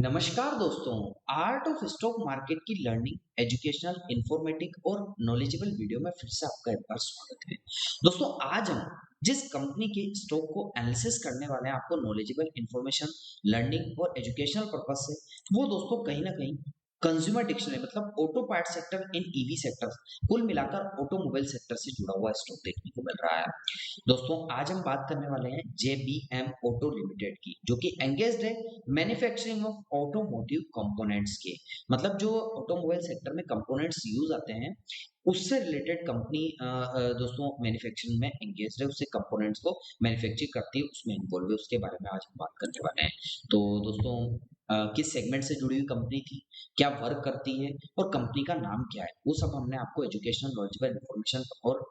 नमस्कार दोस्तों। Art of stock market की लर्निंग एजुकेशनल इंफॉर्मेटिव और नॉलेजेबल वीडियो में फिर से आपका एक बार स्वागत है। दोस्तों आज हम जिस कंपनी के स्टॉक को एनालिसिस करने वाले हैं आपको नॉलेजेबल इंफॉर्मेशन लर्निंग और एजुकेशनल पर्पस से वो दोस्तों कहीं ना कहीं कंज्यूमर डिक्शनरी मतलब auto part sector in EV sector कुल मिलाकर ऑटोमोबाइल सेक्टर से जुड़ा हुआ स्टॉक देखने को मिल रहा है। दोस्तों आज हम बात करने वाले हैं जेबीएम ऑटो लिमिटेड की जो कि एंगेज्ड है मैन्युफैक्चरिंग ऑफ ऑटोमोटिव कंपोनेंट्स के मतलब जो ऑटोमोबाइल सेक्टर में कंपोनेंट्स यूज आते हैं उससे रिलेटेड कंपनी दोस्तों मैन्युफैक्चरिंग में एंगेज्ड है, उससे कंपोनेंट्स को मैन्युफैक्चर करती है, उसमें इन्वॉल्व है, उसके बारे में आज हम बात करने वाले हैं। तो दोस्तों किस सेगमेंट से जुड़ी हुई कंपनी थी, क्या वर्क करती है और कंपनी का नाम क्या है, वो सब हमने आपको एजुकेशनल नॉलेजेबल इन्फॉर्मेशन और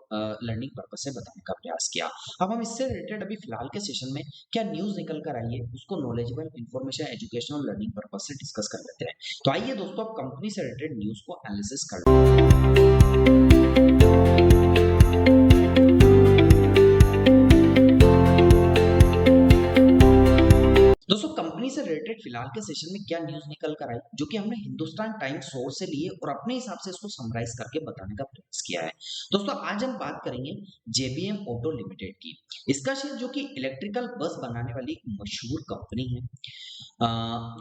लर्निंग पर्पस से बताने का प्रयास किया। अब हम इससे रिलेटेड अभी फिलहाल के सेशन में क्या न्यूज़ निकल कर आई है उसको knowledgeable information educational learning purpose से डिस्कस कर लेते हैं। तो आइए दोस्तों अब कंपनी से रिलेटेड न्यूज़ को एनालिसिस कर लेते हैं। दोस्तों कंपनी से रिलेटेड फिलहाल के सेशन में क्या न्यूज निकल कर आई जो कि हमने हिंदुस्तान टाइम्स सोर्स से लिए और अपने हिसाब से इसको समराइज करके बताने का प्रयास किया है। दोस्तों आज हम बात करेंगे जेबीएम ऑटो लिमिटेड की। इसका शेयर जो कि इलेक्ट्रिकल बस बनाने वाली एक मशहूर कंपनी है।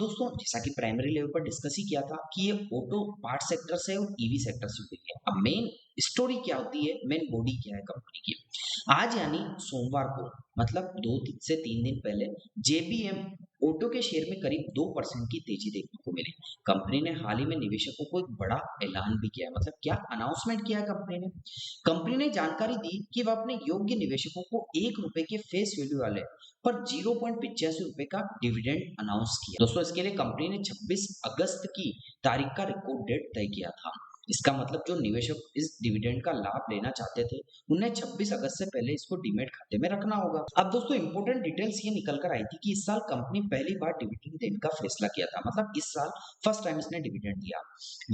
दोस्तों जैसा कि प्राइमरी लेवल पर डिस्कस ही किया था कि ये ऑटो पार्ट सेक्टर से और ईवी सेक्टर से जुड़ी है। अब मेन स्टोरी क्या होती है, मेन बॉडी क्या है कंपनी की। आज यानी सोमवार को मतलब 2 से 3 दिन पहले जेबीएम ऑटो के शेयर में करीब 2% की तेजी देखने को मिली। कंपनी ने हाल ही में निवेशकों को एक बड़ा ऐलान भी किया है, मतलब क्या अनाउंसमेंट किया है कंपनी ने जानकारी दी कि वह अपने योग्य निवेशकों को ₹1 के फेस वैल्यू वाले पर 0.85 का डिविडेंड अनाउंस किया। दोस्तों इसके लिए कंपनी ने 26 अगस्त की तारीख का रिकॉर्ड डेट तय किया था। इसका मतलब जो निवेशक इस डिविडेंड का लाभ लेना चाहते थे उन्हें 26 अगस्त से पहले इसको डीमेट खाते में रखना होगा। अब दोस्तों इंपॉर्टेंट डिटेल्स ये निकल कर आई थी कि इस साल कंपनी पहली बार डिविडेंड देने का फैसला किया था, मतलब इस साल फर्स्ट टाइम इसने डिविडेंड दिया।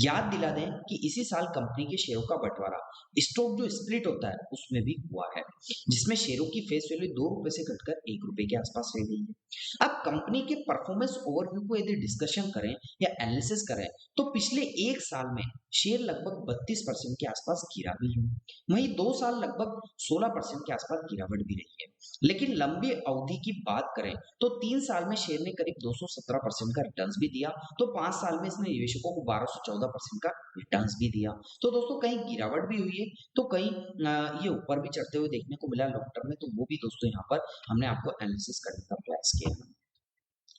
याद दिला दें कि इसी साल कंपनी के शेयरों का बंटवारा स्टॉक जो स्प्लिट होता है उसमें भी हुआ है, जिसमें शेयरों की फेस वैल्यू ₹2 से घटकर ₹1 के आसपास रह गई है। अब कंपनी के परफॉर्मेंस ओवरव्यू को यदि डिस्कशन करें या एनालिसिस करें तो पिछले एक साल में शेयर लगभग 32% के आसपास गिरा भी है। वहीं 2 साल लगभग 16% के आसपास गिरावट भी रही है। लेकिन लंबी अवधि की बात करें तो 3 साल में शेयर ने करीब 217% का रिटर्न्स भी दिया, तो 5 साल में इसने निवेशकों को 1214% का रिटर्न्स भी दिया। तो दोस्तों कहीं गिरावट भी हुई है तो कहीं ये ऊपर भी चढ़ते हुए देखने को मिला लॉन्ग टर्म में, तो वो भी दोस्तों यहाँ पर हमने आपको एनालिसिस करने का प्रयास किया है।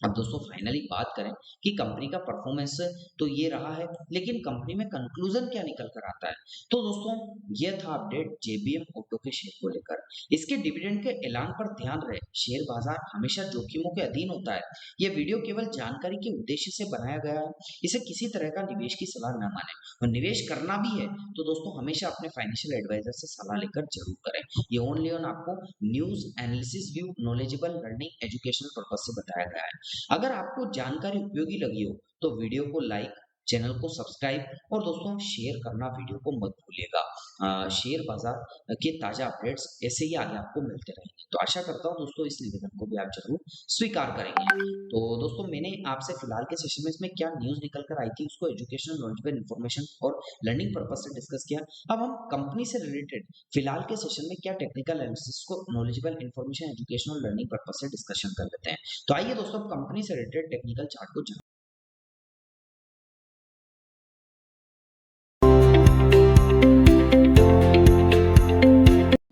अब दोस्तों फाइनली बात करें कि कंपनी का परफॉर्मेंस तो ये रहा है, लेकिन कंपनी में कंक्लूजन क्या निकल कर आता है। तो दोस्तों ये था अपडेट जेबीएम ऑटो के शेयर को लेकर। इसके डिविडेंड के ऐलान पर ध्यान रहे, शेयर बाजार हमेशा जोखिमों के अधीन होता है। यह वीडियो केवल जानकारी के उद्देश्य से बनाया गया है, इसे किसी तरह का निवेश की सलाह न माने। और निवेश करना भी है तो दोस्तों हमेशा अपने फाइनेंशियल एडवाइजर से सलाह लेकर जरूर करें। ये ओनली ऑन आपको news analysis view knowledgeable learning educational purpose से बताया गया है। अगर आपको जानकारी उपयोगी लगी हो तो वीडियो को लाइक, चैनल को सब्सक्राइब और दोस्तों शेयर करना वीडियो को मत भूलिएगा। शेयर बाजार के ताजा अपडेट्स ऐसे ही आगे आपको मिलते रहेंगे। तो आशा करता हूँ दोस्तों इस निवेदन को भी आप जरूर स्वीकार करेंगे। तो दोस्तों मैंने आपसे फिलहाल के सेशन में इसमें क्या न्यूज निकल कर आई थी उसको एजुकेशनल नॉलेजेबल इन्फॉर्मेशन और लर्निंग पर्पज से डिस्कस किया। अब हम कंपनी से रिलेटेड फिलहाल के सेशन में क्या टेक्निकल एनालिसिस को knowledgeable information educational learning purpose से डिस्कशन कर लेते हैं। तो आइए दोस्तों कंपनी से रिलेटेड टेक्निकल चार्ट को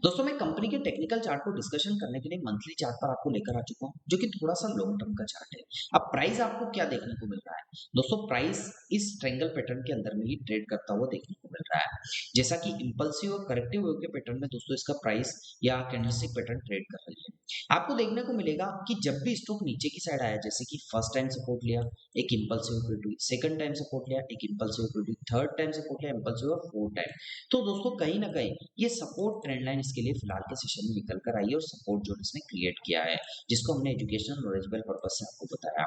दोस्तों मैं कंपनी के टेक्निकल चार्ट को डिस्कशन करने के लिए मंथली चार्ट पर आपको लेकर आ चुका हूं जो कि थोड़ा सा लॉन्ग टर्म का चार्ट है। अब प्राइस आपको क्या देखने को मिल रहा है, दोस्तों प्राइस इस ट्रायंगल पैटर्न के अंदर में ही ट्रेड करता हुआ देखने को मिल रहा है। जैसा कि इंपल्सिव और करेक्टिव वेव के पैटर्न में दोस्तों इसका प्राइस या कैंडलस्टिक पैटर्न ट्रेड कर रही है। आपको देखने को मिलेगा कि जब भी स्टॉक नीचे की साइड आया, जैसे कि फर्स्ट टाइम सपोर्ट लिया एक impulsive liquidity, second time support लिया एक impulsive liquidity, third time support लिया इंपल्सिव और फोर्थ टाइम, तो दोस्तों कहीं ना कहीं ये सपोर्ट ट्रेंड लाइन इसके लिए फिलहाल के सेशन में निकल कर आई है और सपोर्ट जोन इसने क्रिएट किया है, जिसको हमने एजुकेशनल नॉलेजेबल पर्पज से आपको बताया।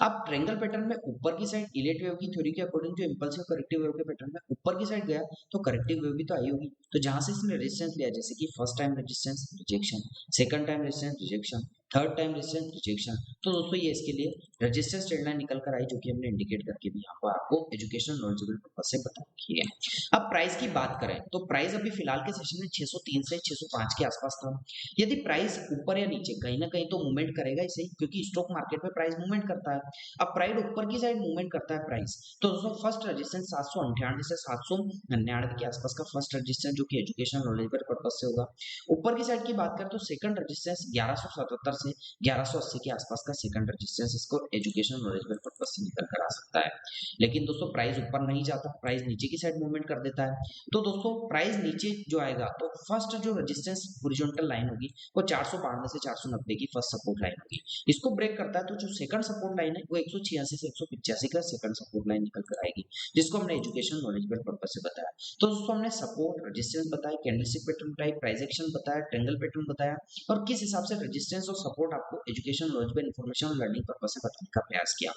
अब ट्रायंगल पैटर्न में ऊपर की साइड इलेट वेव की थ्योरी के अकॉर्डिंग जो इंपल्सिव करेक्टिव वेव के पैटर्न में ऊपर की साइड गया तो करेक्टिव वेव भी तो आई होगी, तो जहां से इसने रेजिस्टेंस लिया जैसे कि first time resistance rejection, second time resistance rejection, third time resistance rejection. तो दोस्तों ये इसके लिए रेजिस्टेंस ट्रेंड लाइन निकल कर आई, जो कि हमने इंडिकेट करके भी यहाँ पर आपको एजुकेशनल नॉलेजेबल पर्पस से बता रखी है। अब प्राइस की बात करें तो प्राइस अभी फिलहाल के सेशन में 603 से 605 के आसपास था। यदि प्राइस ऊपर या नीचे कहीं ना कहीं तो मूवमेंट करेगा इसे, क्योंकि स्टॉक मार्केट में प्राइस मूवमेंट करता है। अब प्राइस ऊपर की साइड मूवमेंट करता है प्राइस, तो दोस्तों फर्स्ट रेजिस्टेंस 798 से 799 के आसपास का फर्स्ट रेजिस्टेंस, जो कि एजुकेशनल नॉलेजेबल पर्पस से होगा। ऊपर की साइड की बात करें तो सेकंड रेजिस्टेंस 1177 से 1180 के आसपास का सेकंड रेजिस्टेंस इसको एजुकेशनल नॉलेजेबल पर्पस से निकल कर आ सकता है। लेकिन दोस्तों प्राइस ऊपर नहीं जाता, प्राइस नीचे की साइड मूवमेंट कर देता है। तो दोस्तों प्राइस नीचे जो आएगा तो फर्स्ट जो रेजिस्टेंस हॉरिजॉन्टल लाइन होगी वो 492 से 490 की फर्स्ट सपोर्ट लाइन होगी। इसको ब्रेक करता है तो जो सेकंड सपोर्ट लाइन है वो 186 से 185 का सेकंड सपोर्ट लाइन निकल कर आएगी, जिसको हमने एजुकेशनल नॉलेजेबल पर्पस से बताया। तो दोस्तों हमने सपोर्ट, रेजिस्टेंस बताया, कैंडलस्टिक पैटर्न बताया, प्राइस एक्शन बताया, ट्रायंगल पैटर्न बताया, और किस हिसाब से रेजिस्टेंस और सपोर्ट आपको एजुकेशन नॉलेजेबल इन्फॉर्मेशन और लर्निंग पर्पस से बताने का प्रयास किया।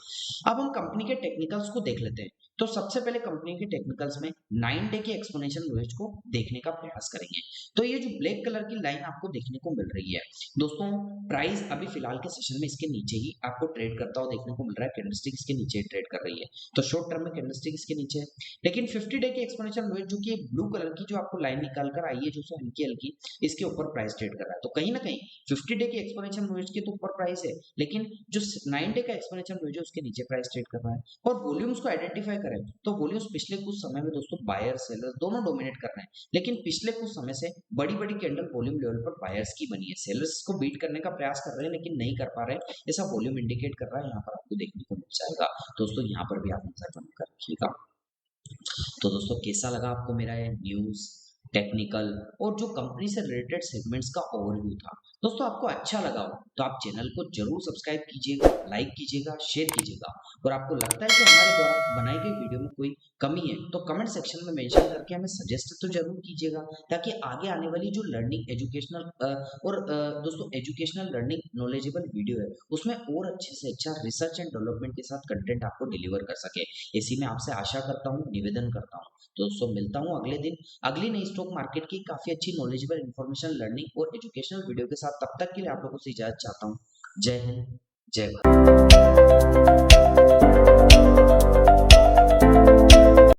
अब हम कंपनी के टेक्निकल्स को देख लेते हैं। तो सबसे पहले कंपनी के टेक्निकल्स में 9 डे के एक्सपोनेंशियल मूवमेंट को देखने का प्रयास करेंगे। तो ये जो ब्लैक कलर की लाइन आपको देखने को मिल रही है दोस्तों, प्राइस अभी फिलहाल के सेशन में इसके नीचे ही आपको ट्रेड करता हुआ देखने को मिल रहा है। कैंडलस्टिक इसके नीचे ट्रेड कर रही है, तो शॉर्ट टर्म में कैंडलस्टिक इसके नीचे है। लेकिन 50 डे के एक्सपोनेंशियल मूवमेंट, जो कि ब्लू कलर की जो आपको लाइन निकाल कर आई है, जो हल्की हल्की, इसके ऊपर प्राइस ट्रेड कर रहा है। तो कहीं ना कहीं 50 डे के एक्सपोनेंशियल मूवमेंट के तो ऊपर प्राइस है, लेकिन जो 9 डे का एक्सपोनेंशियल मूवमेंट है उसके नीचे प्राइस ट्रेड कर रहा है। और वॉल्यूम्स को आइडेंटिफाई करें तो वॉल्यूम्स पिछले कुछ समय में दोस्तों बायर सेलर दोनों डोमिनेट कर रहे हैं, लेकिन पिछले कुछ समय से बड़ी बड़ी कैंडल वॉल्यूम लेवल पर बायर्स की बनी है। सेलर्स को बीट करने का प्रयास कर रहे हैं लेकिन नहीं कर पा रहे हैं, ऐसा वॉल्यूम इंडिकेट कर रहा है, यहाँ पर आपको देखने को मिल जाएगा। दोस्तों यहाँ पर भी आप नजर बनाकर रखिएगा। तो दोस्तों कैसा लगा आपको मेरा ये न्यूज, टेक्निकल और जो कंपनी से रिलेटेड सेगमेंट्स का ओवरव्यू था? दोस्तों आपको अच्छा लगा हो तो आप चैनल को जरूर सब्सक्राइब कीजिएगा, लाइक कीजिएगा, शेयर कीजिएगा। और आपको लगता है कि हमारे द्वारा बनाई गई वीडियो में कोई कमी है तो कमेंट सेक्शन में मेंशन करके हमें सजेस्ट तो जरूर कीजिएगा, ताकि आगे आने वाली जो लर्निंग एजुकेशनल और दोस्तों एजुकेशनल लर्निंग नॉलेजेबल वीडियो है उसमें और अच्छे से अच्छा रिसर्च एंड डेवलपमेंट के साथ कंटेंट आपको डिलीवर कर सके। इसी में आपसे आशा करता हूँ, निवेदन करता हूँ। तो दोस्तों मिलता हूँ अगले दिन अगली नई स्टॉक मार्केट की काफी अच्छी नॉलेजेबल इन्फॉर्मेशन, लर्निंग और एजुकेशनल वीडियो के साथ। तब तक के लिए आप लोगों से इजाजत चाहता हूँ। जय हिंद, जय भारत।